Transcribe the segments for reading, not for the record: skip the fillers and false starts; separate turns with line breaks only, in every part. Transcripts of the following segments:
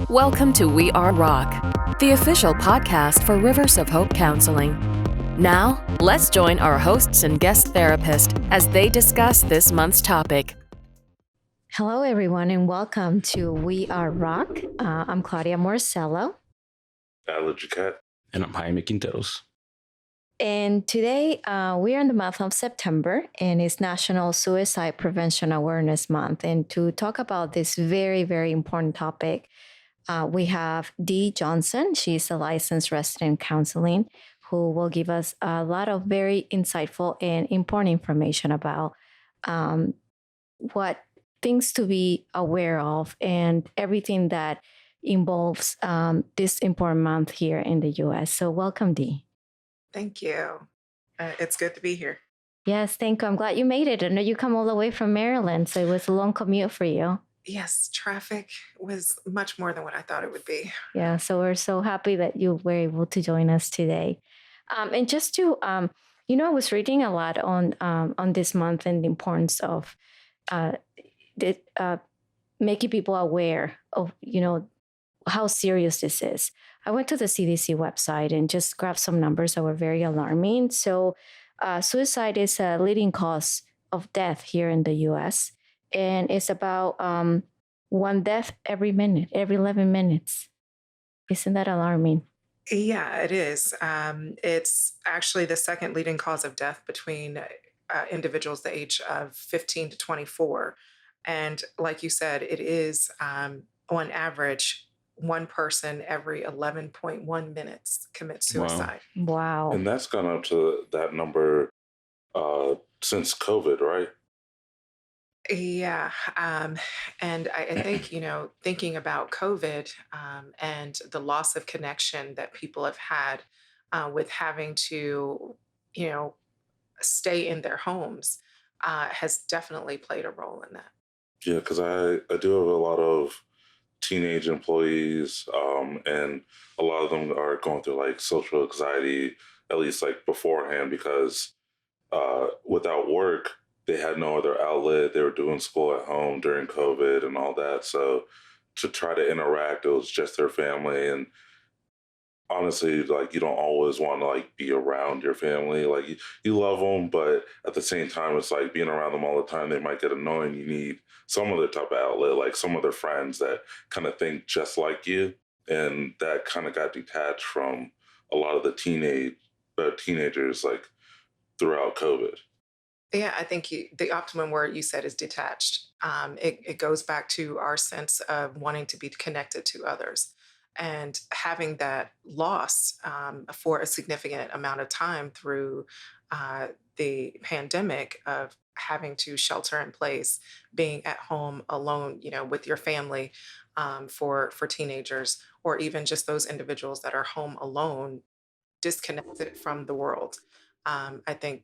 Welcome to We Are Rock, the official podcast for Rivers of Hope Counseling. Now, let's join our hosts and guest therapist as they discuss this month's topic.
Hello, everyone, and welcome to We Are Rock. I'm Claudia Morcello.
Alex Jaquette.
And I'm Jaime Quinteros.
And today we are in the month of September, and it's National Suicide Prevention Awareness Month. And to talk about this very, very important topic, we have Dee Johnson. She's a licensed resident counseling who will give us a lot of very insightful and important information about what things to be aware of and everything that involves this important month here in the U.S. So welcome, Dee.
Thank you. It's good to be here.
Yes, thank you. I'm glad you made it. I know you come all the way from Maryland, so it was a long commute for you.
Yes, traffic was much more than what I thought it would be.
Yeah, so we're so happy that you were able to join us today. And just to, I was reading a lot on this month and the importance of making people aware of, how serious this is. I went to the CDC website and just grabbed some numbers that were very alarming. So suicide is a leading cause of death here in the U.S. And it's about one death every 11 minutes. Isn't that alarming?
Yeah, it is. It's actually the second leading cause of death between individuals the age of 15 to 24. And like you said, it is on average, one person every 11.1 minutes commits suicide.
Wow.
And that's gone up to that number since COVID, right?
Yeah. And I think, thinking about COVID and the loss of connection that people have had with having to, stay in their homes has definitely played a role in that.
Yeah, because I do have a lot of teenage employees, and a lot of them are going through like social anxiety, at least like beforehand, because without work, they had no other outlet. They were doing school at home during COVID and all that. So to try to interact, it was just their family. And honestly, like, you don't always want to like be around your family. Like you love them, but at the same time, it's like being around them all the time, they might get annoying. You need some other type of outlet, like some other friends that kind of think just like you. And that kind of got detached from a lot of the teenagers like throughout COVID.
Yeah, I think the optimum word you said is detached. It goes back to our sense of wanting to be connected to others. And having that loss for a significant amount of time through the pandemic of having to shelter in place, being at home alone, with your family for teenagers, or even just those individuals that are home alone, disconnected from the world. I think,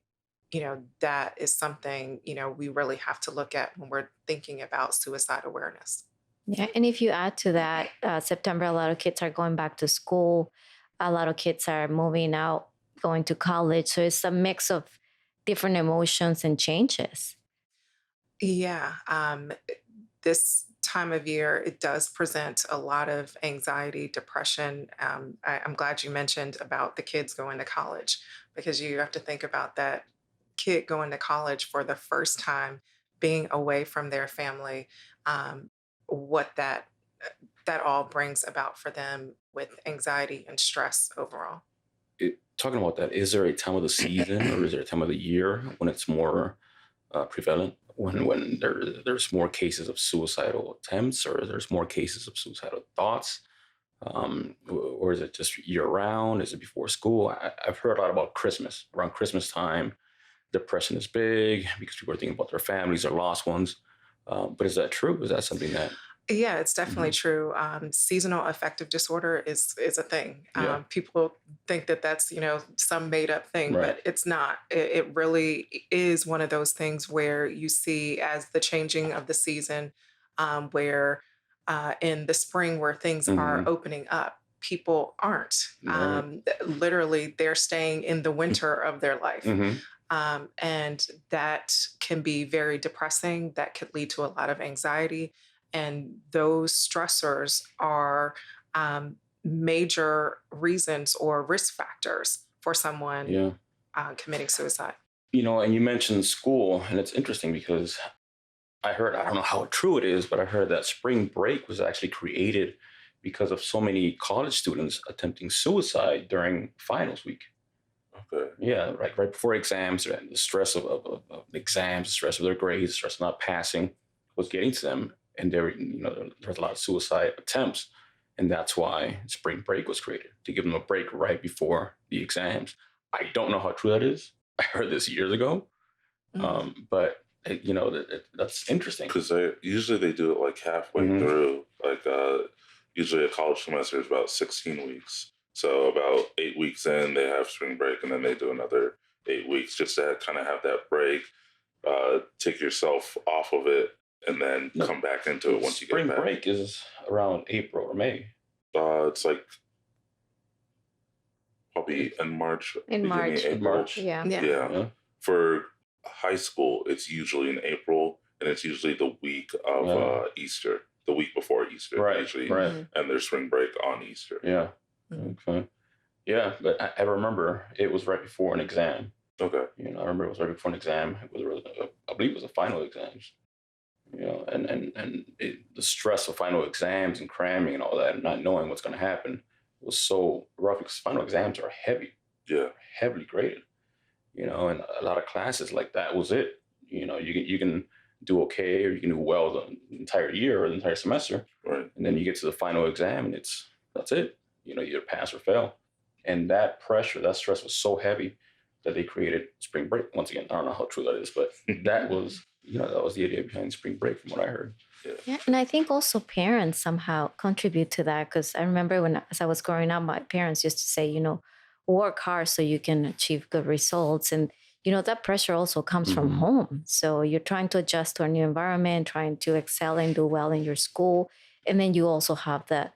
that is something, we really have to look at when we're thinking about suicide awareness.
Yeah, and if you add to that, September, a lot of kids are going back to school. A lot of kids are moving out, going to college. So it's a mix of different emotions and changes.
Yeah, this time of year, it does present a lot of anxiety, depression. I'm glad you mentioned about the kids going to college, because you have to think about that kid going to college for the first time, being away from their family, what that all brings about for them with anxiety and stress overall.
Talking about that, is there a time of the season or is there a time of the year when it's more prevalent, when there's more cases of suicidal attempts, or there's more cases of suicidal thoughts? Or is it just year round? Is it before school? I've heard a lot about Christmas. Around Christmas time, depression is big because people are thinking about their families, their lost ones. But is that true? Is that something that...
Yeah, it's definitely true. Seasonal affective disorder is a thing.
Yeah.
People think that that's, some made up thing,
Right.
but it's not. It really is one of those things where you see as the changing of the season, where in the spring where things are opening up, people aren't.
Right.
Literally, they're staying in the winter of their life. And that can be very depressing. That could lead to a lot of anxiety. And those stressors are major reasons or risk factors for someone committing suicide.
And you mentioned school, and it's interesting because I don't know how true it is, but I heard that spring break was actually created because of so many college students attempting suicide during finals week.
Okay.
Yeah, right before exams, the stress of exams, the stress of their grades, the stress of not passing was getting to them. And there was a lot of suicide attempts. And that's why spring break was created, to give them a break right before the exams. I don't know how true that is. I heard this years ago. But that's interesting.
Because usually they do it like halfway through. Like usually a college semester is about 16 weeks. So about 8 weeks in, they have spring break, and then they do another 8 weeks just to kind of have that break, take yourself off of it, and then come back into it once you get back.
Spring break is around April or May.
It's like probably in March.
In March.
Yeah. For high school, it's usually in April, and it's usually the week of Easter, the week before Easter, usually, and there's spring break on Easter.
Yeah. Okay. Yeah, but I remember it was right before an exam.
Okay.
I remember it was right before an exam. It was, I believe, it was the final exams. The stress of final exams and cramming and all that, and not knowing what's going to happen, was so rough because final exams are heavy.
Yeah.
Heavily graded. And a lot of classes like that was it. You can do okay, or you can do well the entire year or the entire semester.
Right.
And then you get to the final exam, and that's it. You either pass or fail. And that pressure, that stress was so heavy that they created spring break. Once again, I don't know how true that is, but that was, that was the idea behind spring break from what I heard.
Yeah, and I think also parents somehow contribute to that, because I remember as I was growing up, my parents used to say, work hard so you can achieve good results. And, that pressure also comes from home. So you're trying to adjust to a new environment, trying to excel and do well in your school. And then you also have that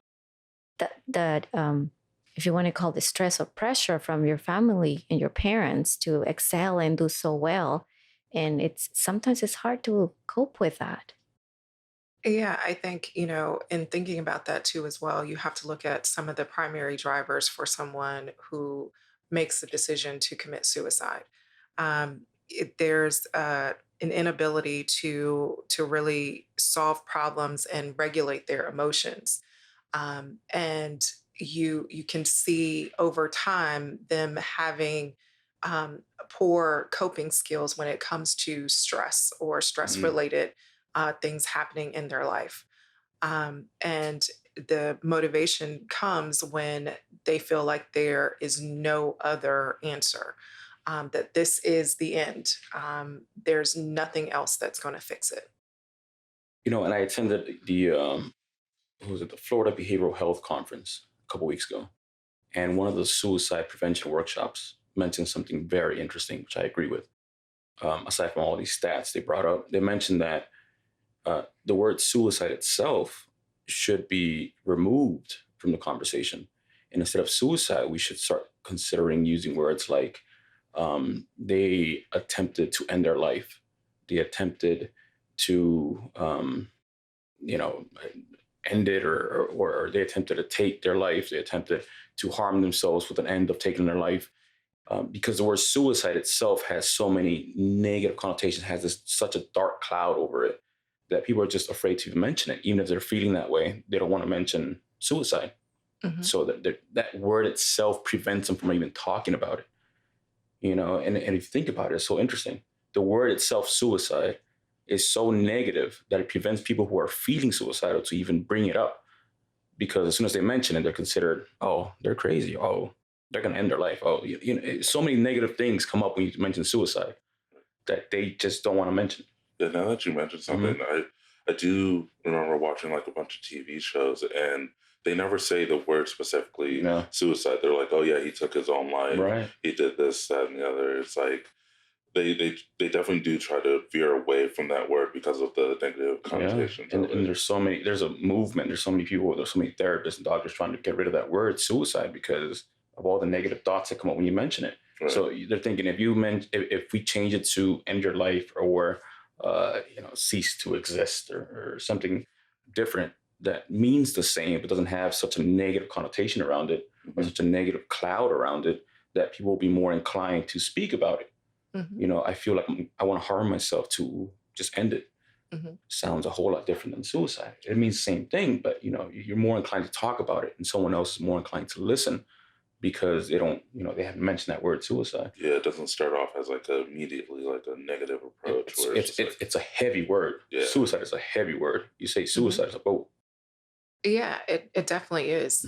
if you want to call it stress or pressure from your family and your parents to excel and do so well. And sometimes it's hard to cope with that.
Yeah, I think, in thinking about that too as well, you have to look at some of the primary drivers for someone who makes the decision to commit suicide. There's an inability to really solve problems and regulate their emotions. And you can see over time them having poor coping skills when it comes to stress or stress-related things happening in their life. And the motivation comes when they feel like there is no other answer, that this is the end. There's nothing else that's going to fix it.
And I attended the Florida Behavioral Health Conference a couple weeks ago. And one of the suicide prevention workshops mentioned something very interesting, which I agree with. Aside from all these stats they brought up, they mentioned that the word suicide itself should be removed from the conversation. And instead of suicide, we should start considering using words like they attempted to end their life. They attempted to, end it, or they attempted to take their life. They attempted to harm themselves with an end of taking their life. Because the word suicide itself has so many negative connotations, has such a dark cloud over it, that people are just afraid to even mention it. Even if they're feeling that way, they don't want to mention suicide. Mm-hmm. So that word itself prevents them from even talking about it. And if you think about it, it's so interesting. The word itself, suicide, is so negative that it prevents people who are feeling suicidal to even bring it up. Because as soon as they mention it, they're considered, oh, they're crazy. Oh, they're going to end their life. Oh, so many negative things come up when you mention suicide that they just don't want to mention.
Yeah, now that you mentioned something, I do remember watching like a bunch of TV shows, and they never say the word specifically suicide. They're like, oh yeah, he took his own life. Right. He did this, that, and the other. It's like they definitely do try to veer away from that word because of the negative connotations.
Yeah. And there's a movement. There's so many people, there's so many therapists and doctors trying to get rid of that word suicide because of all the negative thoughts that come up when you mention it. Right. So they're thinking if we change it to end your life or cease to exist or something different that means the same, but doesn't have such a negative connotation around it or such a negative cloud around it, that people will be more inclined to speak about it. I feel like I want to harm myself to just end it. Sounds a whole lot different than suicide. It means the same thing, but you're more inclined to talk about it, and someone else is more inclined to listen because they don't, they haven't mentioned that word suicide.
Yeah, it doesn't start off as like immediately like a negative approach.
It's a heavy word. Yeah. Suicide is a heavy word. You say suicide, it's like, oh.
Yeah, it definitely is.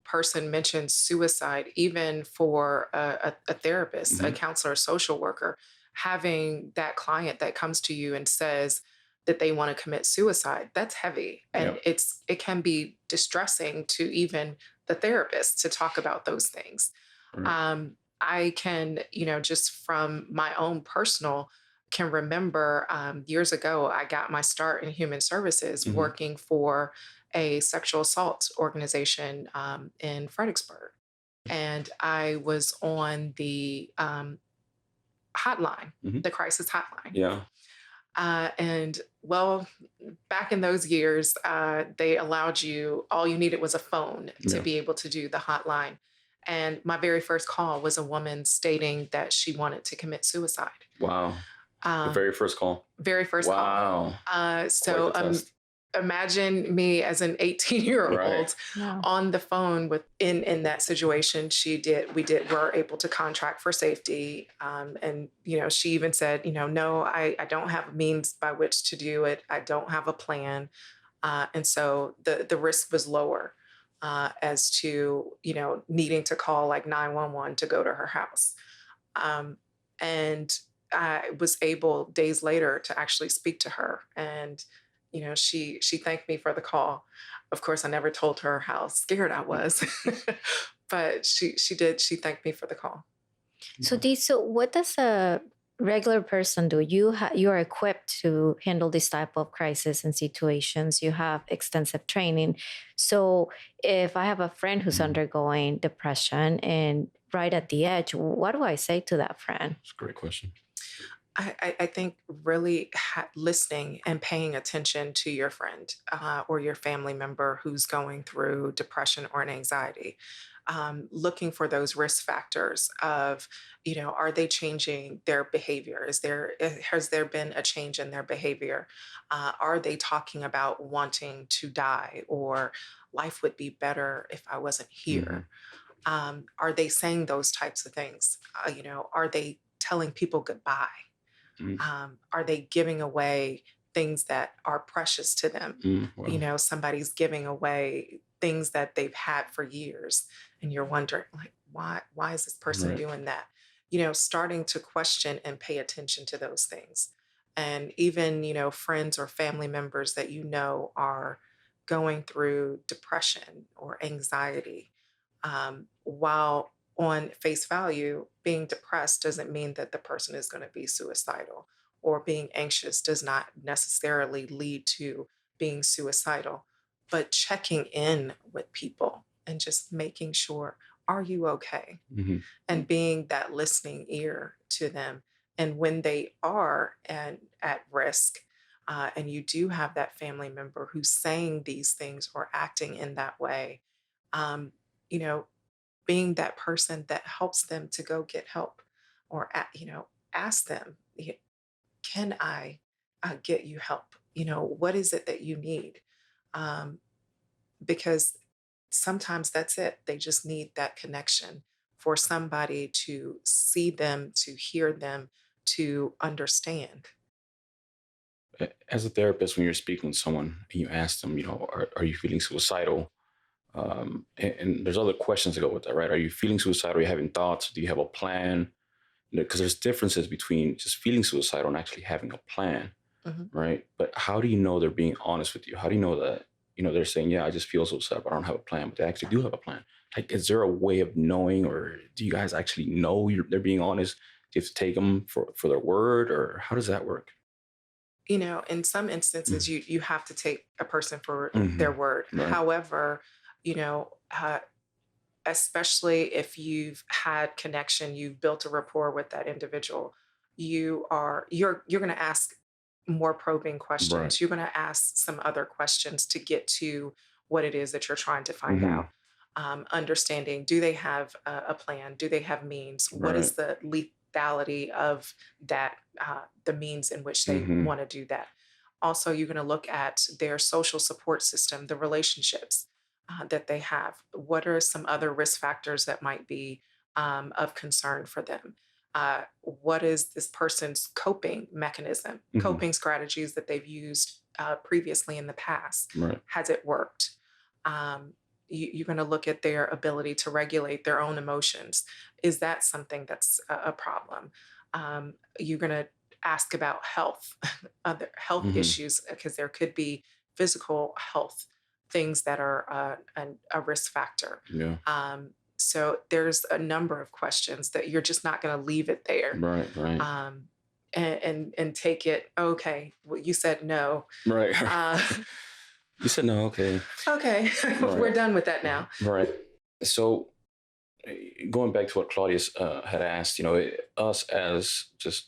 Person mentions suicide, even for a therapist, a counselor, a social worker, having that client that comes to you and says that they want to commit suicide, that's heavy. And it can be distressing to even the therapist to talk about those things. I can, just from my own personal, can remember years ago, I got my start in human services working for a sexual assault organization in Fredericksburg. And I was on the hotline, the crisis hotline.
Yeah.
And well, back in those years, they allowed you, all you needed was a phone to be able to do the hotline. And my very first call was a woman stating that she wanted to commit suicide.
Wow. The very first call.
Very first call.
Wow.
So imagine me as an 18-year-old on the phone in that situation. We were able to contract for safety. And, she even said, no, I don't have a means by which to do it. I don't have a plan. And so the risk was lower as to, needing to call like 911 to go to her house. And I was able days later to actually speak to her, and she thanked me for the call. Of course, I never told her how scared I was, but she did. She thanked me for the call.
So what does a regular person do? You are equipped to handle this type of crisis and situations. You have extensive training. So if I have a friend who's undergoing depression and right at the edge, what do I say to that friend?
That's a great question.
I think really listening and paying attention to your friend or your family member who's going through depression or an anxiety, looking for those risk factors of, are they changing their behavior? Has there been a change in their behavior? Are they talking about wanting to die, or life would be better if I wasn't here? Are they saying those types of things? Are they telling people goodbye? Are they giving away things that are precious to them? Wow. Somebody's giving away things that they've had for years, and you're wondering, like, why is this person doing that? Starting to question and pay attention to those things. And even, friends or family members that are going through depression or anxiety, while on face value, being depressed doesn't mean that the person is going to be suicidal, or being anxious does not necessarily lead to being suicidal. But checking in with people and just making sure, are you okay? And being that listening ear to them. And when they are at risk, and you do have that family member who's saying these things or acting in that way, being that person that helps them to go get help, or ask them, can I get you help? What is it that you need? Because sometimes that's it. They just need that connection for somebody to see them, to hear them, to understand.
As a therapist, when you're speaking with someone and you ask them, are you feeling suicidal? And there's other questions that go with that, right? Are you feeling suicidal? Are you having thoughts? Do you have a plan? Because there's differences between just feeling suicidal and actually having a plan, right? But how do you know they're being honest with you? How do you know that, they're saying, yeah, I just feel suicidal, but I don't have a plan, but they actually do have a plan? Like, is there a way of knowing, or do you guys actually know they're being honest? Do you have to take them for their word, or how does that work?
In some instances, you have to take a person for their word. Right. However, especially if you've had connection, you've built a rapport with that individual, you're going to ask more probing questions.
Right.
You're going to ask some other questions to get to what it is that you're trying to find out. Understanding, do they have a plan? Do they have means? What
Right.
is the lethality of that, the means in which they want to do that? Also, you're going to look at their social support system, the relationships that they have. What are some other risk factors that might be of concern for them? What is this person's coping mechanism, coping strategies that they've used previously in the past?
Right.
Has it worked? You're going to look at their ability to regulate their own emotions. Is that something that's a problem? You're going to ask about health, other health issues, because there could be physical health things that are a risk factor.
Yeah.
So there's a number of questions that you're just not going to leave it there.
Right. Right.
And take it, okay, well, you said no.
Right. You said no. Okay.
Okay. We're done with that now.
Right. So going back to what Claudius had asked, us as just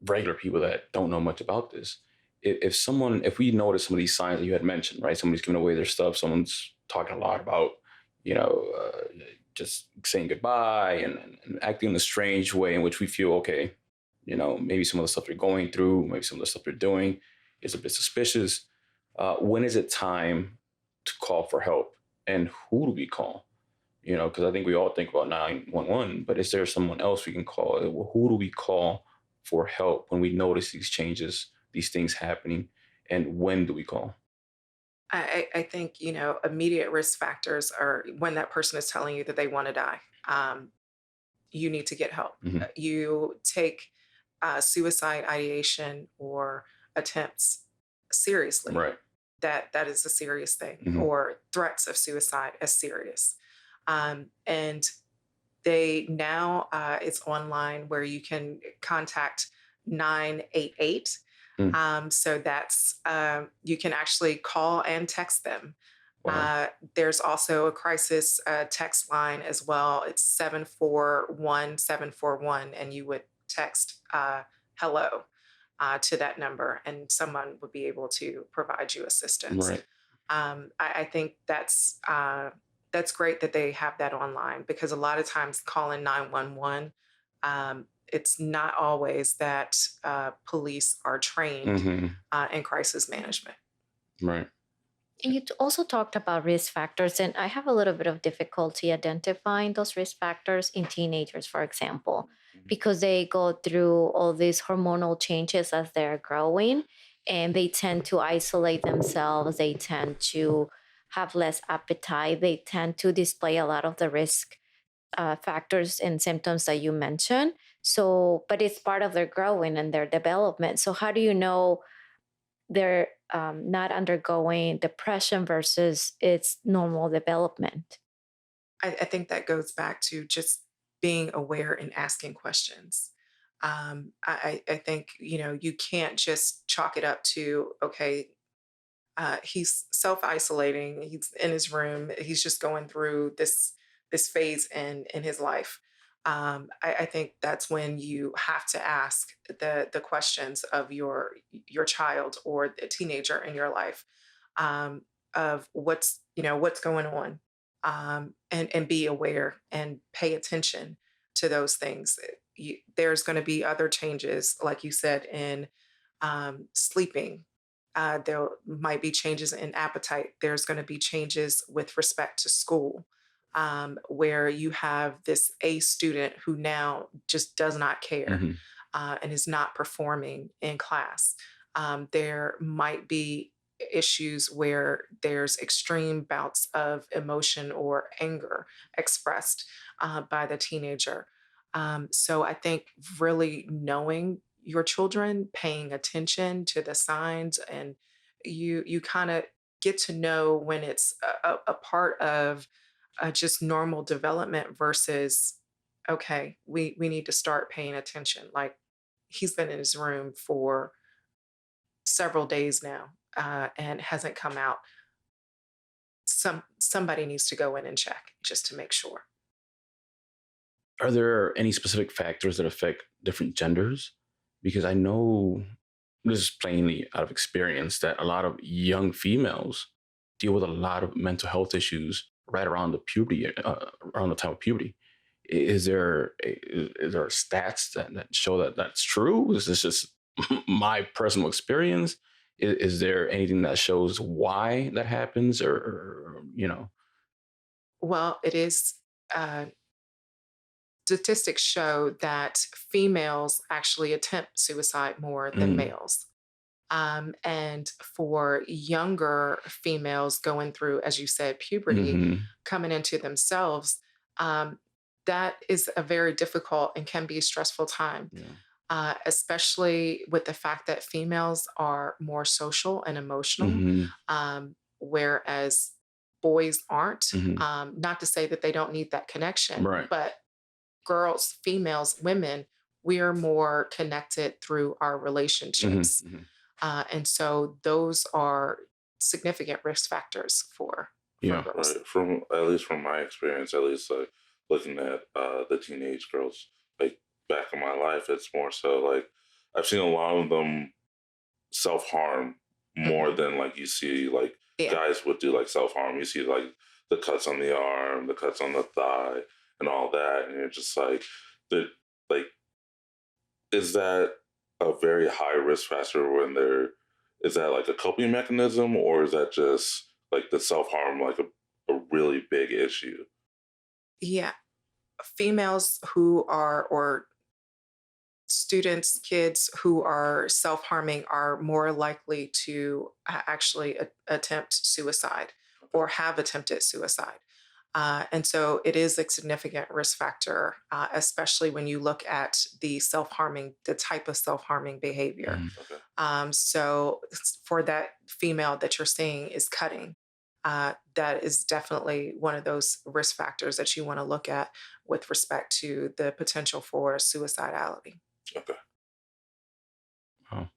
regular people that don't know much about this, if we notice some of these signs that you had mentioned, right? Somebody's giving away their stuff. Someone's talking a lot about, just saying goodbye and acting in a strange way in which we feel, okay, maybe some of the stuff they're going through, maybe some of the stuff they're doing is a bit suspicious. When is it time to call for help, and who do we call? Because I think we all think about 911, but is there someone else we can call? Who do we call for help when we notice these changes, these things happening, and when do we call?
I think, immediate risk factors are when that person is telling you that they want to die. You need to get help. You take suicide ideation or attempts seriously.
Right.
That is a serious thing, or threats of suicide as serious. And they now, it's online where you can contact 988. So that's, you can actually call and text them.
Wow.
There's also a crisis text line as well. It's 741-741, and you would text hello to that number, and someone would be able to provide you assistance.
Right.
I think that's great that they have that online, because a lot of times calling 911, it's not always that police are trained in crisis management.
Right.
And you also talked about risk factors, and I have a little bit of difficulty identifying those risk factors in teenagers, for example, because they go through all these hormonal changes as they're growing, and they tend to isolate themselves. They tend to have less appetite. They tend to display a lot of the risk factors and symptoms that you mentioned. So, but it's part of their growing and their development. So how do you know they're not undergoing depression versus its normal development?
I think that goes back to just being aware and asking questions. I think, you can't just chalk it up to, okay, he's self-isolating, he's in his room, he's just going through this phase in his life. I think that's when you have to ask the questions of your child or the teenager in your life, of what's going on, and be aware and pay attention to those things. There's going to be other changes, like you said, in sleeping. There might be changes in appetite. There's going to be changes with respect to school, where you have this A student who now just does not care and is not performing in class. There might be issues where there's extreme bouts of emotion or anger expressed by the teenager. So I think really knowing your children, paying attention to the signs, and you kind of get to know when it's a part of just normal development versus, okay, we need to start paying attention. Like, he's been in his room for several days now and hasn't come out. Somebody needs to go in and check just to make sure.
Are there any specific factors that affect different genders? Because I know this is plainly out of experience, that a lot of young females deal with a lot of mental health issues right around the puberty, around the time of puberty. Is there stats that show that that's true? Is this just my personal experience? Is there anything that shows why that happens, or
Well, it is. Uh, Statistics show that females actually attempt suicide more than
Mm,
males. And for younger females going through, as you said, puberty,
mm-hmm,
coming into themselves, um, that is a very difficult and can be a stressful time,
yeah,
especially with the fact that females are more social and emotional,
mm-hmm,
whereas boys aren't.
mm-hmm,
Not to say that they don't need that connection,
right.
but girls, females, women, we are more connected through our
Mm-hmm,
relationships.
mm-hmm.
And so those are significant risk factors for
Yeah.
girls.
Right. From at least from my experience, at least like looking at the teenage girls, like back in my life, it's more so like I've seen a lot of them self harm more
Mhm.
than like you see like
Yeah.
guys would do like self harm. You see like the cuts on the arm, the cuts on the thigh, and all that, and you're just like the like is that a very high risk factor when they're is that like a coping mechanism or is that just like the self harm like a really big issue?
Yeah. Females who are, or students, kids who are self harming are more likely to actually attempt suicide or have attempted suicide. And so it is a significant risk factor, especially when you look at the self harming, the type of self harming behavior.
Mm-hmm.
Okay.
So for that female that you're seeing is cutting, that is definitely one of those risk factors that you want to look at with respect to the potential for suicidality.
Okay.
Wow.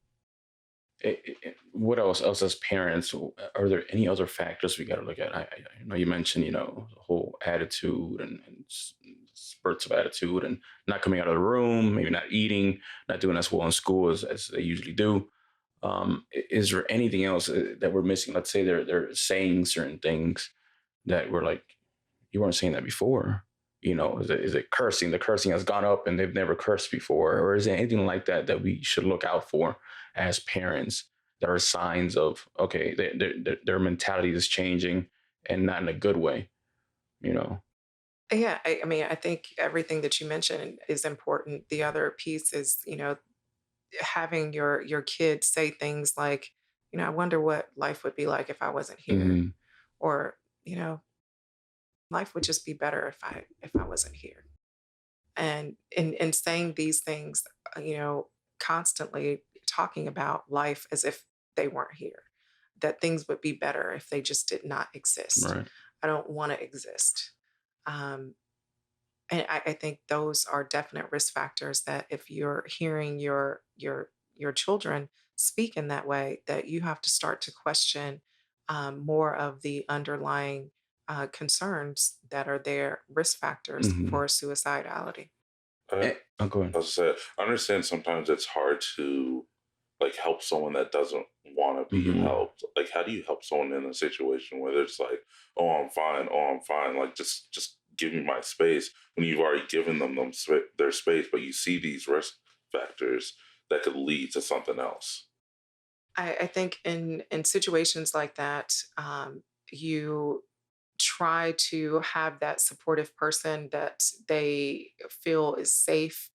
What else as parents? Are there any other factors we got to look at? I know you mentioned, the whole attitude and spurts of attitude and not coming out of the room, maybe not eating, not doing as well in school as they usually do. Is there anything else that we're missing? Let's say they're saying certain things that we're like, you weren't saying that before. Is it cursing? The cursing has gone up and they've never cursed before, or is there anything like that we should look out for as parents? There are signs of, okay, their mentality is changing and not in a good way. You know.
Yeah, I mean, I think everything that you mentioned is important. The other piece is, having your kids say things like, I wonder what life would be like if I wasn't here,
Hmm.
or you know, life would just be better if I wasn't here. And in saying these things, constantly talking about life as if they weren't here, that things would be better if they just did not exist.
Right.
I don't want to exist. Um, and I think those are definite risk factors that if you're hearing your children speak in that way, that you have to start to question more of the underlying concerns that are their risk factors
Hmm.
for suicidality.
I'm going.
As I said, I understand sometimes it's hard to like help someone that doesn't want to be
Hmm.
helped. Like, how do you help someone in a situation where it's like, "Oh, I'm fine. Oh, I'm fine." Like, just give me my space when you've already given them their space, but you see these risk factors that could lead to something else.
I think in situations like that, you try to have that supportive person that they feel is safe,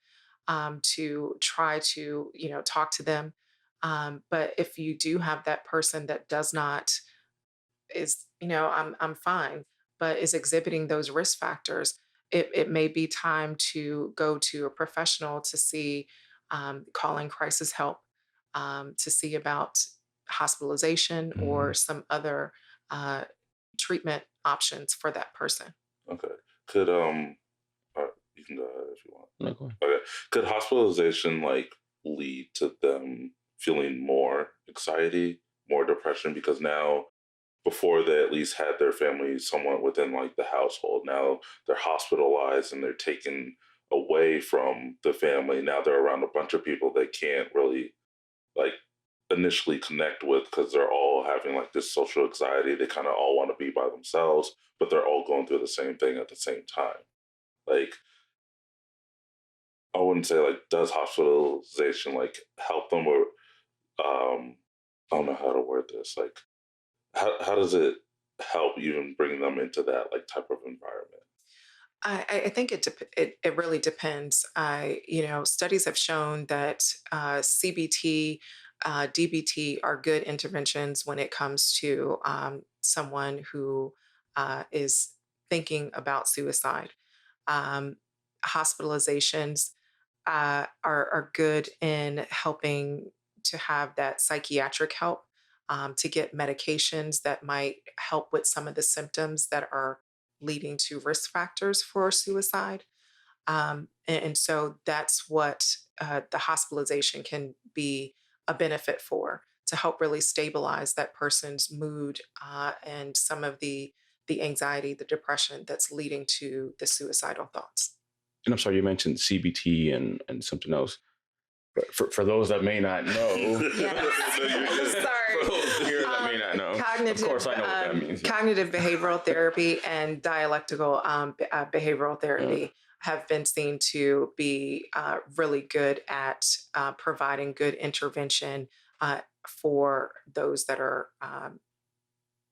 to try to talk to them. But if you do have that person that does not, is I'm fine, but is exhibiting those risk factors, it may be time to go to a professional to see, calling crisis help, to see about hospitalization
Hmm.
or some other uh, treatment options for that person.
Okay. Could you can go ahead if you want.
I'm going.
Okay. Could hospitalization like lead to them feeling more anxiety, more depression? Because now, before they at least had their family somewhat within like the household, now they're hospitalized and they're taken away from the family. Now they're around a bunch of people they can't really like initially connect with because they're all having like this social anxiety. They kind of all want to be by themselves, but they're all going through the same thing at the same time. Like, I wouldn't say like, does hospitalization like help them, or I don't know how to word this. Like, how does it help even bring them into that like type of environment?
I think it really depends. Studies have shown that CBT, DBT are good interventions when it comes to someone who is thinking about suicide. Um, Hospitalizations are good in helping to have that psychiatric help, to get medications that might help with some of the symptoms that are leading to risk factors for suicide. And so that's what the hospitalization can be a benefit for, to help really stabilize that person's mood, and some of the anxiety, the depression that's leading to the suicidal thoughts.
And I'm sorry, you mentioned CBT and something else. But for those that may not know,
Sorry.
For those here that may not know,
Cognitive,
of course I know what that means.
Cognitive behavioral therapy and dialectical behavioral therapy have been seen to be really good at providing good intervention for those that are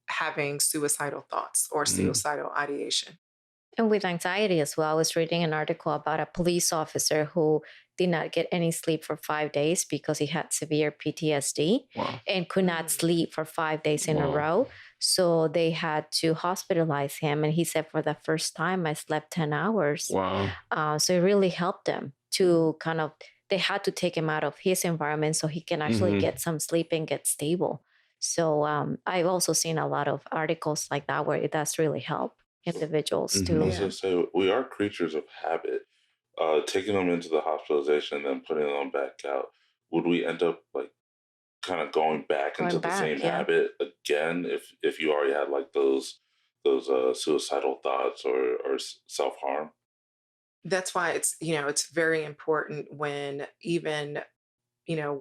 having suicidal thoughts or suicidal ideation.
And with anxiety as well, I was reading an article about a police officer who did not get any sleep for 5 days because he had severe PTSD.
Wow.
And could not sleep for 5 days in a row. So they had to hospitalize him. And he said, for the first time, I slept 10 hours.
Wow.
So it really helped them to they had to take him out of his environment so he can actually get some sleep and get stable. So I've also seen a lot of articles like that where it does really help individuals
I was going to say, we are creatures of habit. Taking them into the hospitalization and then putting them back out, would we end up like kind of going back into the same habit again if you already had like those suicidal thoughts or self-harm?
That's why it's very important when even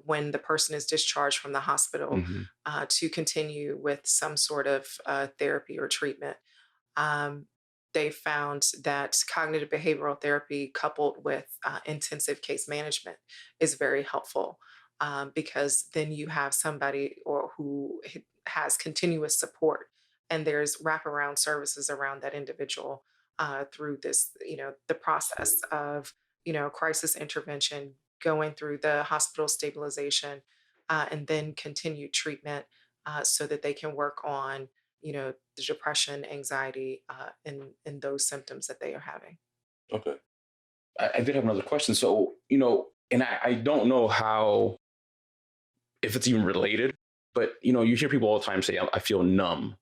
when the person is discharged from the hospital, to continue with some sort of therapy or treatment. They found that cognitive behavioral therapy coupled with intensive case management is very helpful, because then you have somebody who has continuous support, and there's wraparound services around that individual through this, the process of, crisis intervention, going through the hospital stabilization, and then continued treatment, so that they can work on the depression, anxiety, and those symptoms that they are having.
Okay.
I did have another question. So, and I don't know if it's even related, but, you hear people all the time say, I feel numb.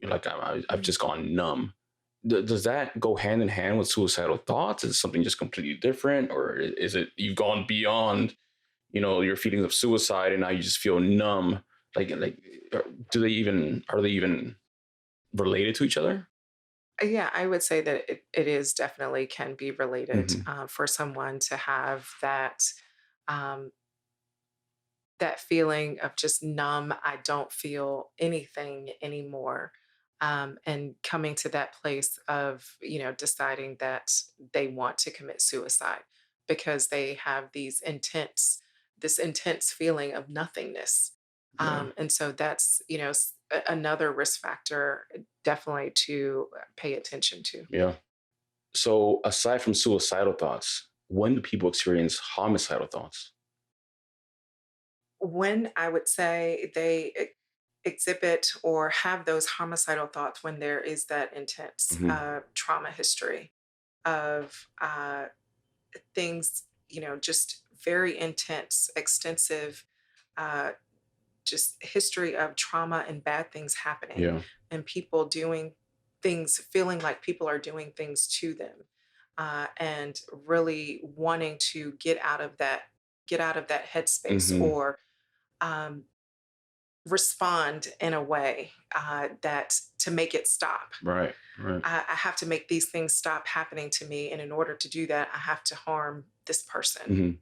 Like I've just gone numb. Does that go hand in hand with suicidal thoughts? Is it something just completely different? Or is it you've gone beyond, your feelings of suicide and now you just feel numb? Like, are they even related to each other?
Yeah, I would say that it is definitely can be related, for someone to have that that feeling of just numb. I don't feel anything anymore. And coming to that place of, deciding that they want to commit suicide because they have this intense feeling of nothingness. And so that's, another risk factor definitely to pay attention to.
Yeah. So aside from suicidal thoughts, when do people experience homicidal thoughts?
When I would say they exhibit or have those homicidal thoughts when there is that intense trauma history of things, just very intense, extensive, just history of trauma and bad things happening, and people doing things, feeling like people are doing things to them, and really wanting to get out of that headspace, or respond in a way that to make it stop.
Right.
I have to make these things stop happening to me, and in order to do that, I have to harm this person.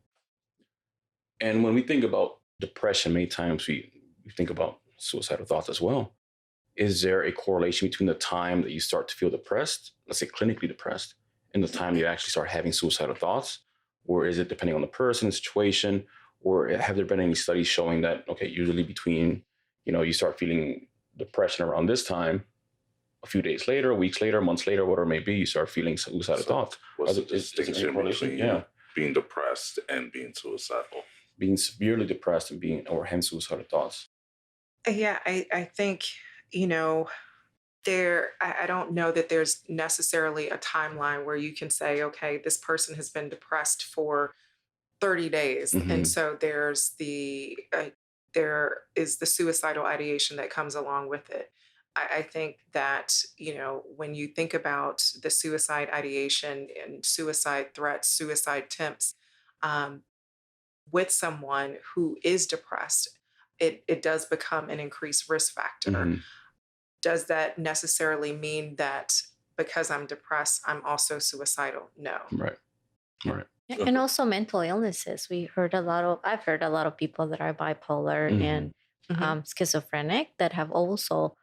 And when we think about depression, many times we think about suicidal thoughts as well. Is there a correlation between the time that you start to feel depressed, let's say clinically depressed, and the time you actually start having suicidal thoughts? Or is it depending on the person, the situation? Or have there been any studies showing that, okay, usually between, you start feeling depression around this time, a few days later, weeks later, months later, whatever it may be, you start feeling suicidal thoughts?
What's the distinction between being depressed and being suicidal?
Being severely depressed and having suicidal thoughts.
Yeah, I think, I don't know that there's necessarily a timeline where you can say, okay, this person has been depressed for 30 days.
Mm-hmm.
And so there is the suicidal ideation that comes along with it. I think that, when you think about the suicide ideation and suicide threats, suicide attempts, with someone who is depressed, it does become an increased risk factor.
Mm-hmm.
Does that necessarily mean that because I'm depressed, I'm also suicidal? No.
Right.
And also mental illnesses. I've heard a lot of people that are bipolar and schizophrenic that have also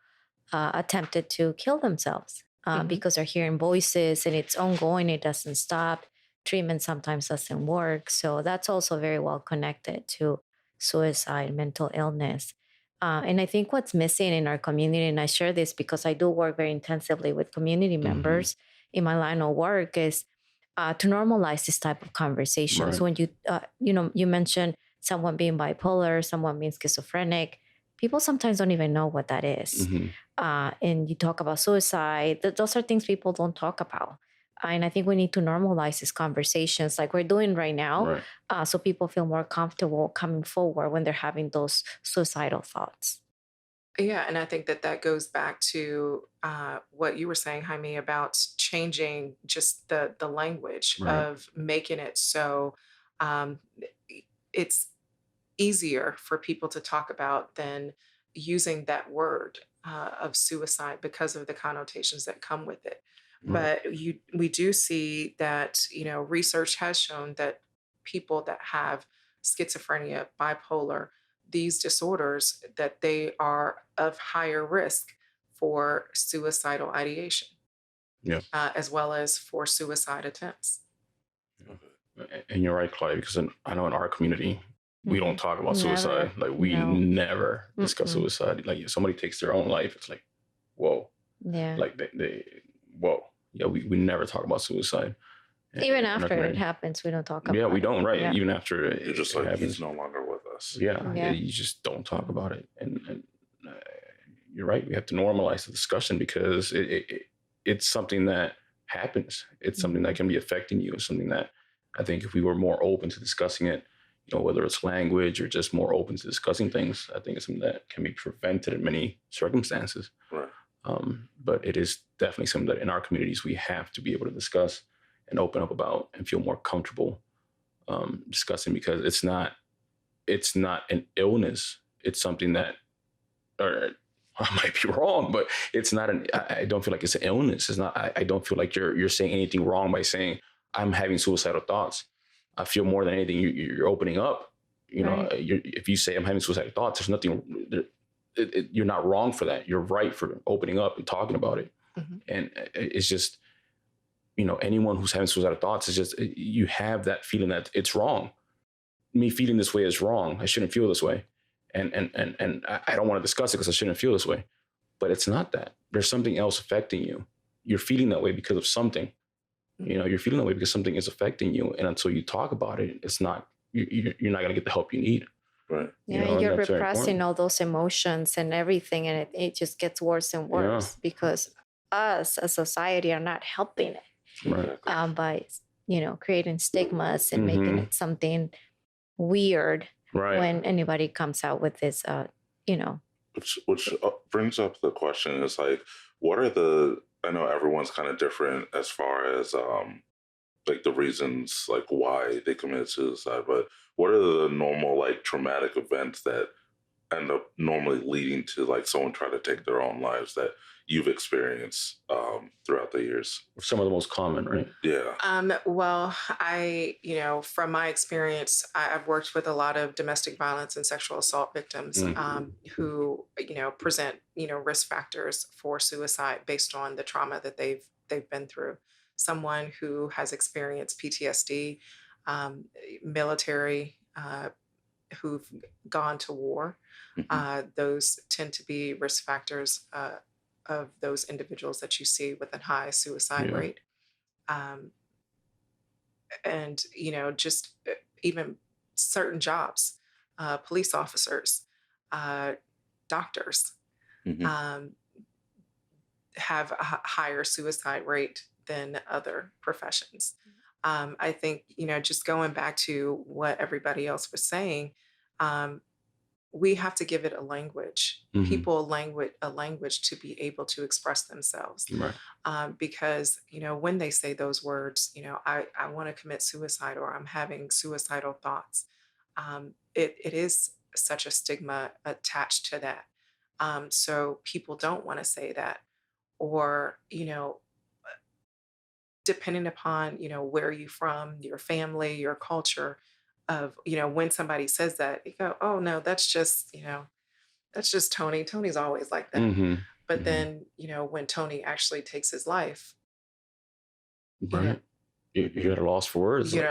attempted to kill themselves because they're hearing voices and it's ongoing. It doesn't stop. Treatment sometimes doesn't work. So that's also very well connected to suicide, mental illness. And I think what's missing in our community, and I share this because I do work very intensively with community members in my line of work, is to normalize this type of conversations.
Right.
When you mentioned someone being bipolar, someone being schizophrenic, people sometimes don't even know what that is. And you talk about suicide, those are things people don't talk about. And I think we need to normalize these conversations like we're doing right now, so people feel more comfortable coming forward when they're having those suicidal thoughts.
Yeah, and I think that goes back to what you were saying, Jaime, about changing just the language of making it so it's easier for people to talk about than using that word of suicide because of the connotations that come with it. But we do see that, research has shown that people that have schizophrenia, bipolar, these disorders, that they are of higher risk for suicidal ideation, as well as for suicide attempts.
And you're right, Claudia, because I know in our community, we don't talk about suicide. Like we never discuss suicide. Like if somebody takes their own life, it's like, whoa.
Yeah.
Like whoa. Yeah, we never talk about suicide.
Even after it happens, we don't talk about it.
Yeah, we don't, right. Yeah. Even after
it's just like happens. He's no longer with us.
Yeah, you just don't talk about it. And you're right. We have to normalize the discussion because it's something that happens. It's something that can be affecting you. It's something that I think if we were more open to discussing it, whether it's language or just more open to discussing things, I think it's something that can be prevented in many circumstances.
Right.
But it is definitely something that in our communities we have to be able to discuss and open up about and feel more comfortable discussing, because it's not an illness. It's something that, or I might be wrong, but it's not I don't feel like it's an illness. It's not, I don't feel like you're saying anything wrong by saying I'm having suicidal thoughts. I feel more than anything, you're opening up, if you say I'm having suicidal thoughts, there's nothing, you're not wrong for that. You're right for opening up and talking about it. And it's just, anyone who's having suicidal thoughts is just, you have that feeling that it's wrong. Me feeling this way is wrong. I shouldn't feel this way. And I don't want to discuss it because I shouldn't feel this way. But it's not that. There's something else affecting you. You're feeling that way because of something. You're feeling that way because something is affecting you. And until you talk about it, it's not, you're not going to get the help you need.
Right.
Yeah, you're repressing all those emotions and everything, and it just gets worse and worse because us as society are not helping it by creating stigmas and making it something weird when anybody comes out with this
which brings up the question is like, what are I know everyone's kind of different as far as like the reasons like why they committed suicide, but what are the normal like traumatic events that end up normally leading to like someone trying to take their own lives that you've experienced throughout the years?
Some of the most common, right?
Yeah.
Well, from my experience, I've worked with a lot of domestic violence and sexual assault victims who, present, risk factors for suicide based on the trauma that they've been through. Someone who has experienced PTSD, military, who've gone to war, those tend to be risk factors of those individuals that you see with a high suicide rate. And just even certain jobs, police officers, doctors, have a higher suicide rate than other professions. I think, just going back to what everybody else was saying, we have to give it a language, people a language to be able to express themselves.
Right.
Because, when they say those words, I want to commit suicide or I'm having suicidal thoughts, it is such a stigma attached to that. So people don't want to say that. Or, depending upon, where you're from, your family, your culture, of, when somebody says that, you go, oh no, that's just Tony. Tony's always like that. But then, when Tony actually takes his life,
right. You're at a loss for words.
They
we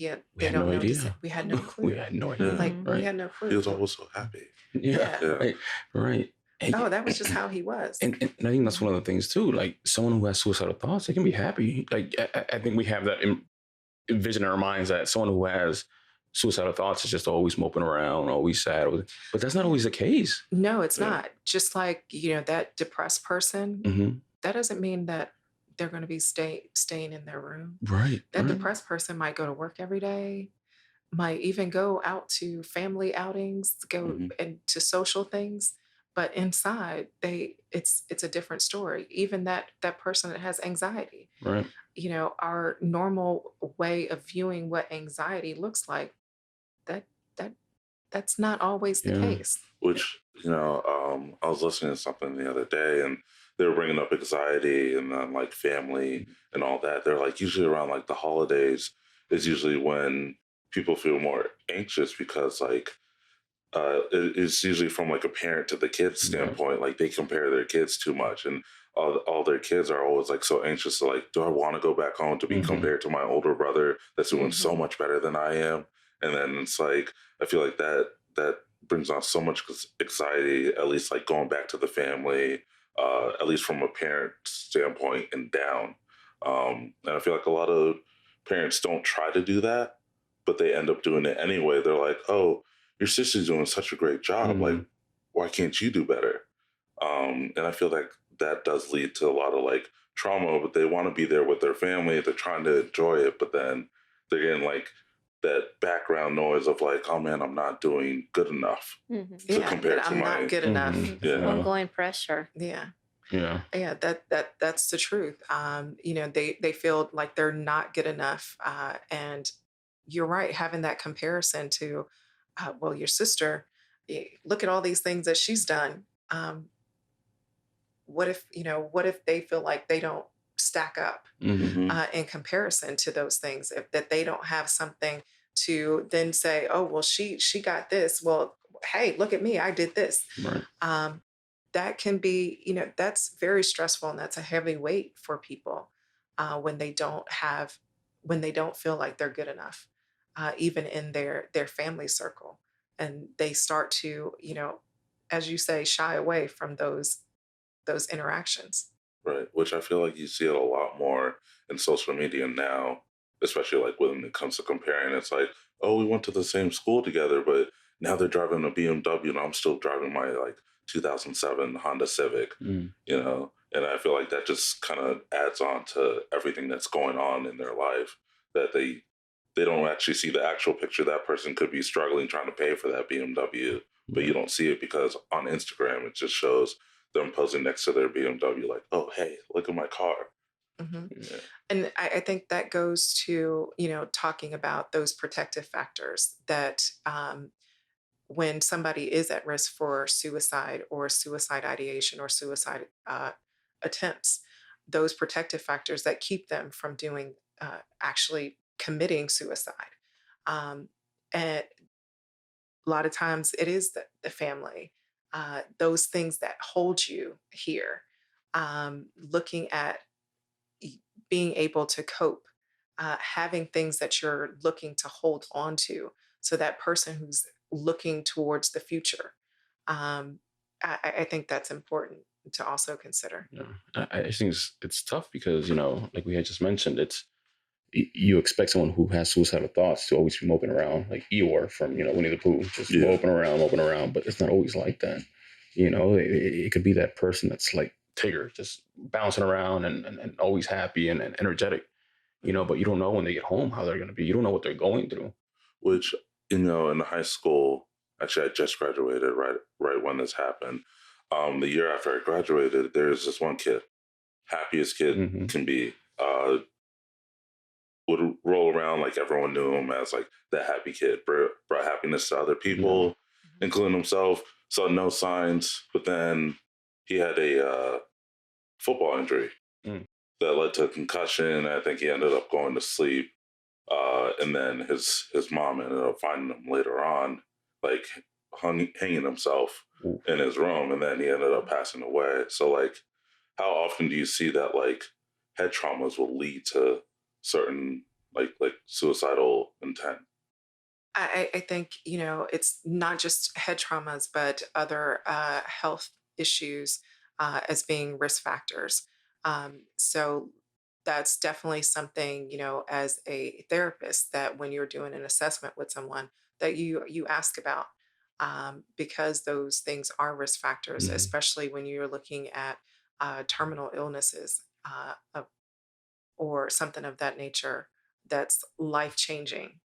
had
don't
no
know.
idea.
We had no clue.
We had no idea.
We had no clue.
He was always so happy.
Yeah. Right. And,
that was just how he was.
And I think that's one of the things too. Like someone who has suicidal thoughts, they can be happy. Like I think we have that vision in our minds that someone who has suicidal thoughts is just always moping around, always sad. But that's not always the case.
No, it's not. Just like, that depressed person, that doesn't mean that they're going to be staying in their room.
Right.
That depressed person might go to work every day, might even go out to family outings, go and to social things. But inside, it's a different story. Even that person that has anxiety,
right?
Our normal way of viewing what anxiety looks like, that's not always the case.
Which I was listening to something the other day, and they were bringing up anxiety and then like family and all that. They're like usually around like the holidays is usually when people feel more anxious because like. It's usually from like a parent to the kid's standpoint. Like they compare their kids too much, and all their kids are always like so anxious to like, do I want to go back home to be compared to my older brother that's doing so much better than I am? And then it's like I feel like that brings on so much anxiety. At least like going back to the family, at least from a parent standpoint and down. And I feel like a lot of parents don't try to do that, but they end up doing it anyway. They're like, oh, your sister's doing such a great job. Like, why can't you do better? And I feel like that does lead to a lot of like trauma, but they want to be there with their family. They're trying to enjoy it, but then they're getting like that background noise of like, oh man, I'm not doing good enough to compare to
I'm
my.
not good enough.
Ongoing pressure.
Yeah, that's the truth. They feel like they're not good enough, and you're right. Having that comparison to. Well, your sister, look at all these things that she's done. What if they feel like they don't stack up in comparison to those things, that they don't have something to then say, oh, well, she got this. Well, hey, look at me. I did this.
Right.
That can be, that's very stressful. And that's a heavy weight for people when they don't feel like they're good enough. Even in their family circle. And they start to, as you say, shy away from those interactions.
Right. Which I feel like you see it a lot more in social media now, especially like when it comes to comparing. It's like, oh, we went to the same school together, but now they're driving a BMW and I'm still driving my like 2007 Honda Civic, And I feel like that just kind of adds on to everything that's going on in their life, that they don't actually see the actual picture. That person could be struggling trying to pay for that BMW, but you don't see it because on Instagram, it just shows them posing next to their BMW like, oh, hey, look at my car.
And I think that goes to, talking about those protective factors that when somebody is at risk for suicide or suicide ideation or suicide attempts, those protective factors that keep them from doing actually committing suicide. Um, and a lot of times it is the family, those things that hold you here, looking at being able to cope, having things that you're looking to hold on to. So that person who's looking towards the future, um, I think that's important to also consider.
Yeah, I think it's tough because like we had just mentioned, you expect someone who has suicidal thoughts to always be moping around, like Eeyore from Winnie the Pooh, just moping around. But it's not always like that. It could be that person that's like Tigger, just bouncing around and always happy and energetic. But you don't know when they get home how they're going to be. You don't know what they're going through.
Which, in high school, actually, I just graduated right when this happened. The year after I graduated, there's this one kid, happiest kid can be, would roll around like everyone knew him as like the happy kid, brought happiness to other people, including himself. Saw no signs, but then he had a football injury that led to a concussion. I think he ended up going to sleep. And then his mom ended up finding him later on, like hanging himself in his room. And then he ended up passing away. So like, how often do you see that like head traumas will lead to certain like suicidal intent?
I think, it's not just head traumas, but other health issues as being risk factors. So that's definitely something, as a therapist, that when you're doing an assessment with someone, that you ask about, because those things are risk factors, especially when you're looking at terminal illnesses, or something of that nature that's life changing,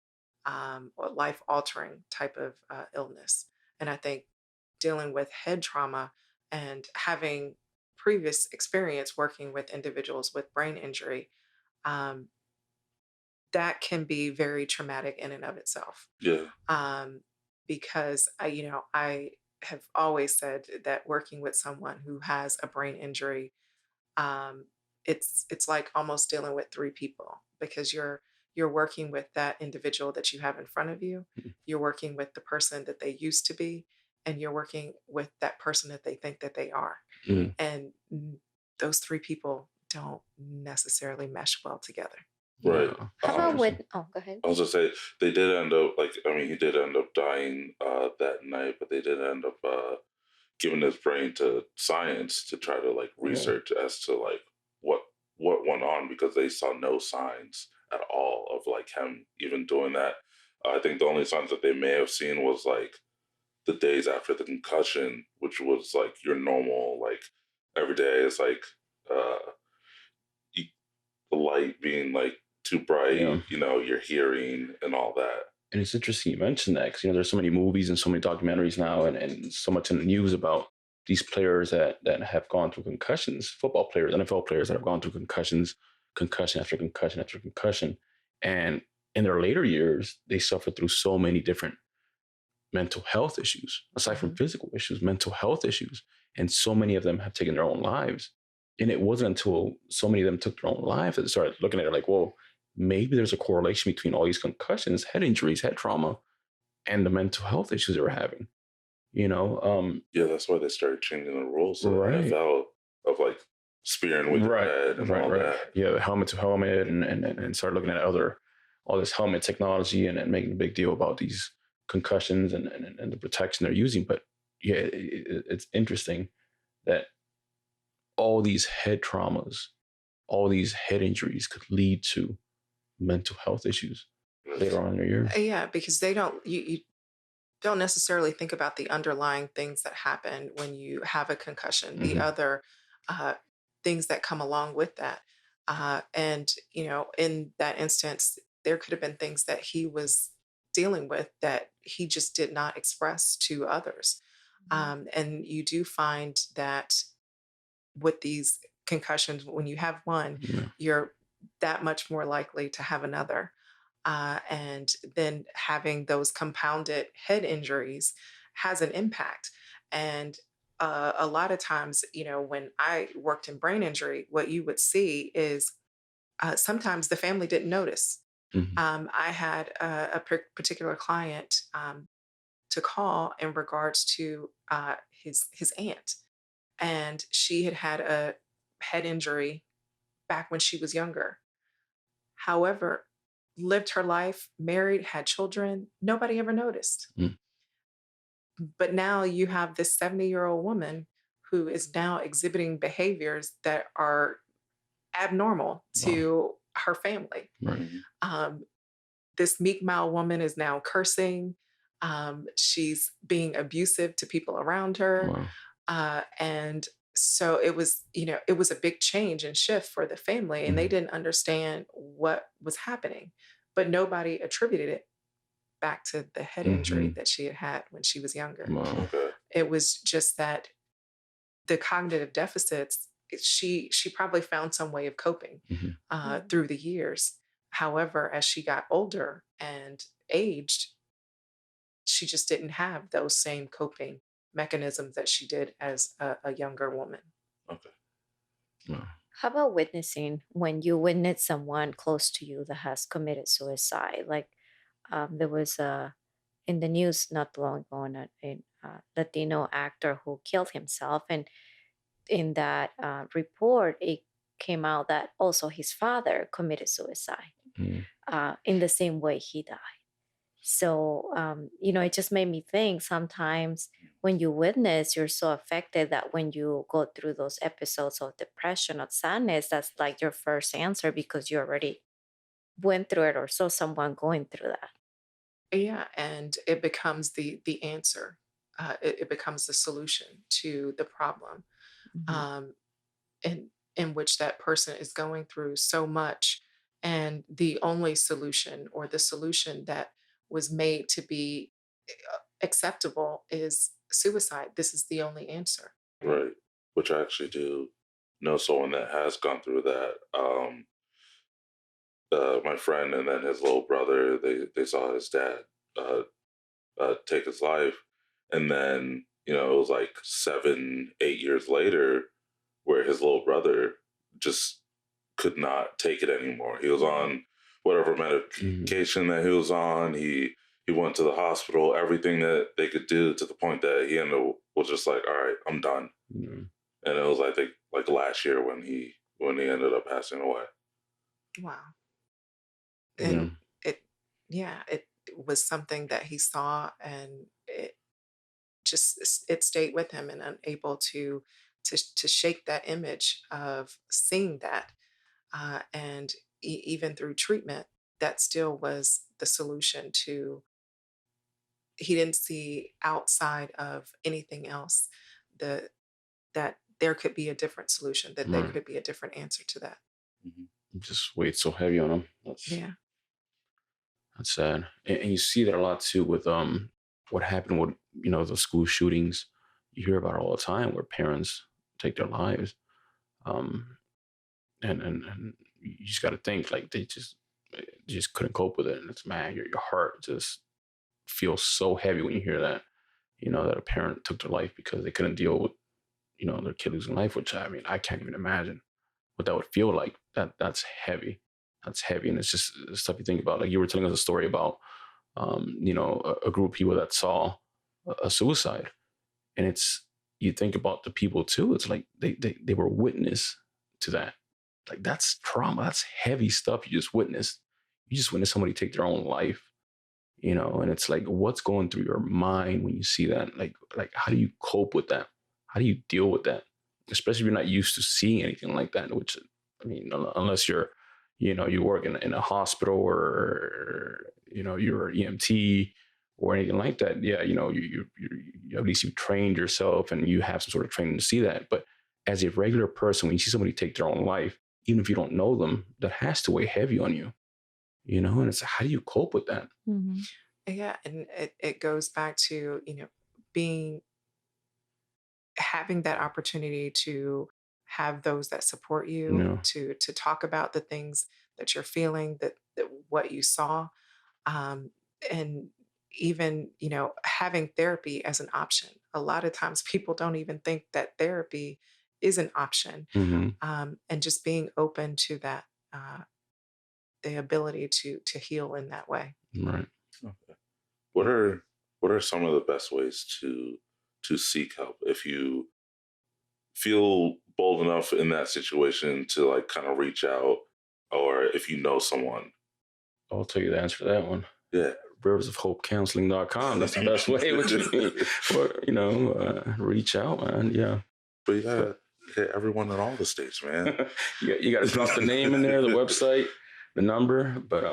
or life altering type of illness. And I think dealing with head trauma and having previous experience working with individuals with brain injury, um, that can be very traumatic in and of itself.
Yeah.
Because I have always said that working with someone who has a brain injury, um, it's like almost dealing with three people, because you're working with that individual that you have in front of you, you're working with the person that they used to be, and you're working with that person that they think that they are. And those three people don't necessarily mesh well together.
Right.
How about with, go ahead.
I was gonna say they did end up he did end up dying that night, but they did end up giving his brain to science to try to like research as to like what went on, because they saw no signs at all of like him even doing that. I think the only signs that they may have seen was like the days after the concussion, which was like your normal like every day. It's like the light being like too bright, your hearing and all that.
And it's interesting you mentioned that, because there's so many movies and so many documentaries now, and so much in the news about these players that have gone through concussions, football players, NFL players that have gone through concussion after concussion after concussion. And in their later years, they suffered through so many different mental health issues, aside from physical issues, mental health issues. And so many of them have taken their own lives. And it wasn't until so many of them took their own lives that they started looking at it like, whoa, maybe there's a correlation between all these concussions, head injuries, head trauma, and the mental health issues they were having.
Yeah, that's why they started changing the rules of the NFL of like spearing with your head and all that.
Yeah, the helmet to helmet, and start looking at all this helmet technology and making a big deal about these concussions and the protection they're using. But yeah, it's interesting that all these head traumas, all these head injuries could lead to mental health issues later on in their years.
Yeah, because you don't necessarily think about the underlying things that happen when you have a concussion, the other things that come along with that. And, in that instance, there could have been things that he was dealing with that he just did not express to others. And you do find that with these concussions, when you have one, you're that much more likely to have another. and then having those compounded head injuries has an impact. And a lot of times, when I worked in brain injury, what you would see is sometimes the family didn't notice.
Mhm.
I had a particular client to call in regards to his aunt, and she had had a head injury back when she was younger. However, lived her life, married, had children. Nobody ever noticed.
Mm.
But now you have this 70-year-old woman who is now exhibiting behaviors that are abnormal
Wow.
to her family.
Right.
Um, this meek mild woman is now cursing. She's being abusive to people around her.
Wow.
And so it was a big change and shift for the family, and they
Mhm.
didn't understand what was happening, but nobody attributed it back to the head injury
Mhm.
that she had had when she was younger.
Wow.
Okay.
It was just that the cognitive deficits, she probably found some way of coping
Mhm.
through the years. However, as she got older and aged, she just didn't have those same coping mechanisms that she did as a younger woman.
Okay.
Wow.
How about witnessing when you witness someone close to you that has committed suicide? Like there was in the news not long ago, a Latino actor who killed himself, and in that report, it came out that also his father committed suicide
Mhm.
in the same way he died. So, it just made me think sometimes when you witness, you're so affected that when you go through those episodes of depression or sadness, that's like your first answer because you already went through it or saw someone going through that.
Yeah, and it becomes the answer. It becomes the solution to the problem,
Mhm.
um, in which that person is going through so much, and the only solution or the solution that was made to be acceptable is suicide. This is the only answer.
Right. Which I actually do know someone that has gone through that. My friend and then his little brother, they saw his dad uh, take his life, and then it was like 7, 8 years later where his little brother just could not take it anymore. He was on whatever
Mhm.
medication that he was on. He went to the hospital, everything that they could do, to the point that he ended up was just like, all right, I'm done.
Mhm.
And it was, I think, like last year when he ended up passing away.
Wow.
Yeah.
And it was something that he saw, and it stayed with him, and unable to shake that image of seeing that, and even through treatment, that still was the solution to. He didn't see outside of anything else the that there could be a different solution, that there
Right.
could be a different answer to that.
Mhm.
Just weight so heavy on them.
Yeah.
That's sad. And you see that a lot too with what happened with the school shootings. You hear about it all the time where parents take their lives. Um, and you just got to think like they just couldn't cope with it, and it's man, your heart just feels so heavy when you hear that. That a parent took their life because they couldn't deal with their kid losing life, which I mean I can't even imagine what that would feel like. That's heavy. That's heavy, and it's just stuff you think about. Like you were telling us a story about a group of people that saw a suicide, and it's you think about the people too. It's like they were witness to that. Like that's trauma. That's heavy stuff you just witnessed. You just witnessed somebody take their own life, and it's like what's going through your mind when you see that? Like how do you cope with that? How do you deal with that? Especially if you're not used to seeing anything like that, which I mean, unless you work in a hospital or you're an EMT or anything like that. Yeah, you at least you trained yourself and you have some sort of training to see that. But as a regular person, when you see somebody take their own life, even if you don't know them, that has to weigh heavy on you. And it's how do you cope with that?
Mhm.
Yeah, and it goes back to, being having that opportunity to have those that support you,
Yeah.
to talk about the things that you're feeling, that what you saw, um, and even, having therapy as an option. A lot of times people don't even think that therapy is an option,
Hmm.
and just being open to that, uh, the ability to heal in that way.
Right.
Okay. What are some of the best ways to seek help if you feel bold enough in that situation to like kind of reach out, or if you know someone?
I'll tell you the answer to that one.
Yeah.
riversofhopecounseling.com. That's the best way with you. Or, reach out, man. Yeah.
But you gotta hit everyone in all the states, man.
You got to drop the name in there, the website, the number. But,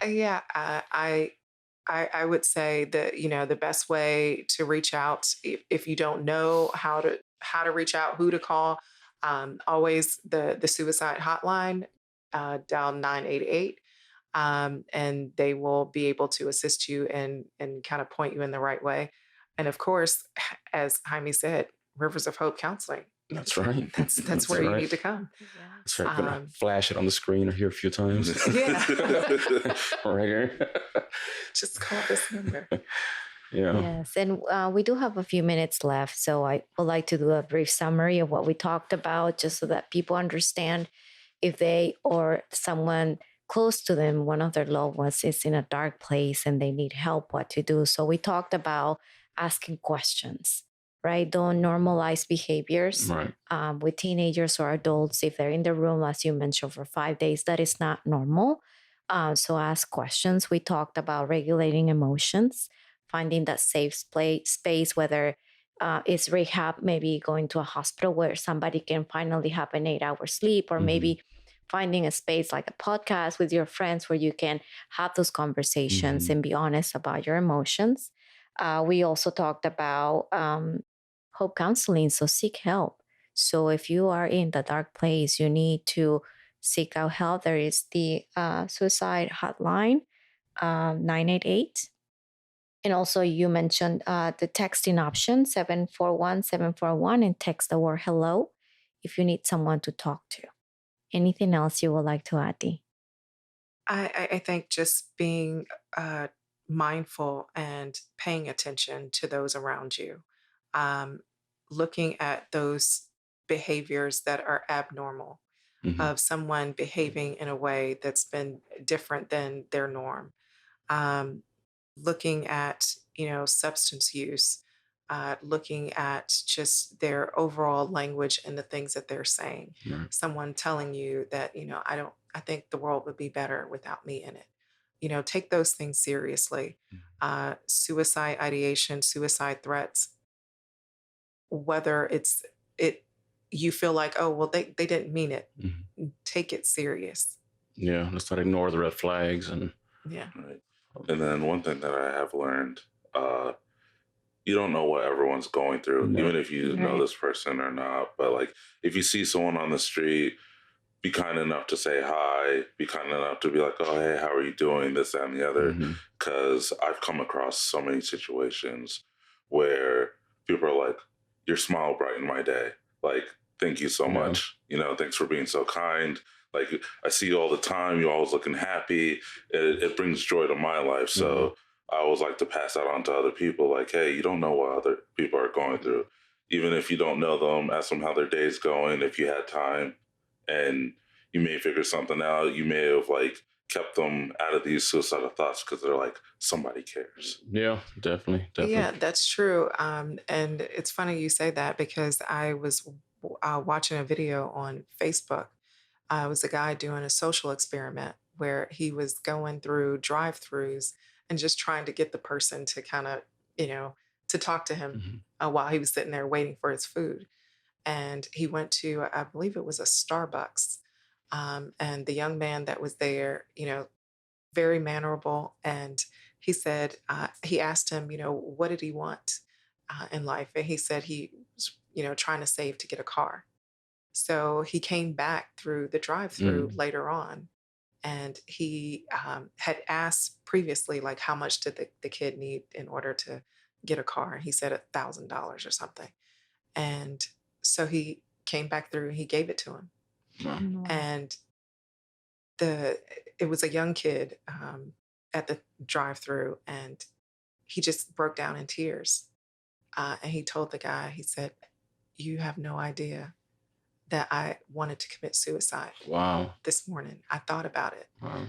Yeah, I would say that, the best way to reach out, if you don't know how to reach out, who to call, always the suicide hotline, dial 988, and they will be able to assist you and kind of point you in the right way. And of course, as Jaime said, Rivers of Hope Counseling.
that's right.
That's where you need to come.
That's right. Gonna
Um,
flash it on the screen or here a few times.
Yeah.
Right here.
Just call this number.
Yeah.
Yes, and we do have a few minutes left, so I would like to do a brief summary of what we talked about, just so that people understand if they or someone close to them, one of their loved ones, is in a dark place and they need help, what to do. So we talked about asking questions, right? Don't normalize behaviors
Right.
with teenagers or adults. If they're in the room, as you mentioned, for 5 days, that is not normal. So ask questions. We talked about regulating emotions, finding that safe space, whether it's rehab, maybe going to a hospital where somebody can finally have an 8-hour sleep, or
Mhm.
maybe finding a space like a podcast with your friends where you can have those conversations
Mhm.
and be honest about your emotions. We also talked about hope counseling, so seek help. So if you are in the dark place, you need to seek out help. There is the suicide hotline, 988. And also, you mentioned the texting option, 741-741, and text the word hello if you need someone to talk to. Anything else you would like to add, Dee?
I think just being mindful and paying attention to those around you, um, looking at those behaviors that are abnormal,
Mhm.
of someone behaving in a way that's been different than their norm, um, looking at, substance use, looking at just their overall language and the things that they're saying.
Right.
Someone telling you that, I think the world would be better without me in it. Take those things seriously. Suicide ideation, suicide threats, whether it you feel like, oh well, they didn't mean it.
Mhm.
Take it serious.
Yeah. Let's not ignore the red flags. And
Yeah.
Right. And then one thing that I have learned, you don't know what everyone's going through,
No.
even if you know
Right.
this person or not. But like, if you see someone on the street, be kind enough to say hi, be kind enough to be like, oh, hey, how are you doing? This, that, and the other.
Mhm.
Because I've come across so many situations where people are like, your smile brightened my day. Like, thank you so
Yeah.
much. Thanks for being so kind. Like, I see you all the time. You're always looking happy. It brings joy to my life. So I always like to pass that on to other people. Like, hey, you don't know what other people are going through. Even if you don't know them, ask them how their day's going if you had time. And you may figure something out. You may have like kept them out of these suicidal thoughts because they're like, somebody cares.
Yeah, definitely.
Yeah, that's true. And it's funny you say that, because I was watching a video on Facebook. It was a guy doing a social experiment where he was going through drive-throughs and just trying to get the person to kind of, to talk to him
Mhm.
while he was sitting there waiting for his food. And he went to, I believe it was a Starbucks. And the young man that was there, very mannerable. And he said, he asked him, what did he want in life? And he said he was, trying to save to get a car. So he came back through the drive-through later on, and he had asked previously, like, how much did the kid need in order to get a car? He said $1,000 or something. And so he came back through and he gave it to him.
Wow.
Mm.
And it was a young kid at the drive-through, and he just broke down in tears. And he told the guy, he said, "You have no idea that I wanted to commit suicide
Wow.
this morning. I thought about it,
Wow.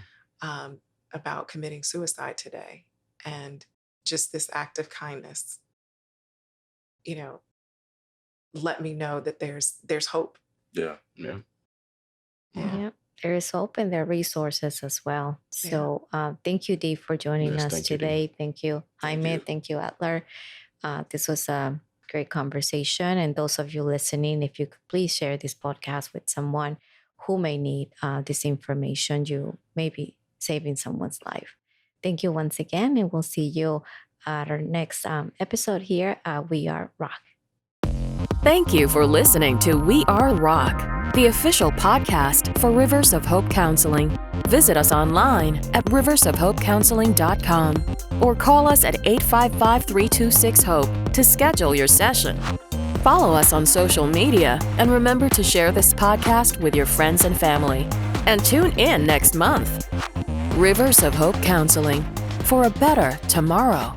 about committing suicide today. And just this act of kindness, you know, let me know that there's hope."
Yeah.
Yeah.
Yeah.
Yeah, there is hope and there are resources as well.
Yeah.
So thank you, Dee, for joining
Yes,
us
thank you, Dee.
today. Thank you,
Thank
Jaime.
you.
Thank you, Adler. This was a great conversation. And those of you listening, if you could please share this podcast with someone who may need this information, you may be saving someone's life. Thank you once again, and we'll see you at our next episode here at We Are Rock.
Thank you for listening to We Are Rock, the official podcast for Rivers of Hope Counseling. Visit us online at riversofhopecounseling.com or call us at 855-326-HOPE to schedule your session. Follow us on social media and remember to share this podcast with your friends and family. And tune in next month. Rivers of Hope Counseling for a better tomorrow.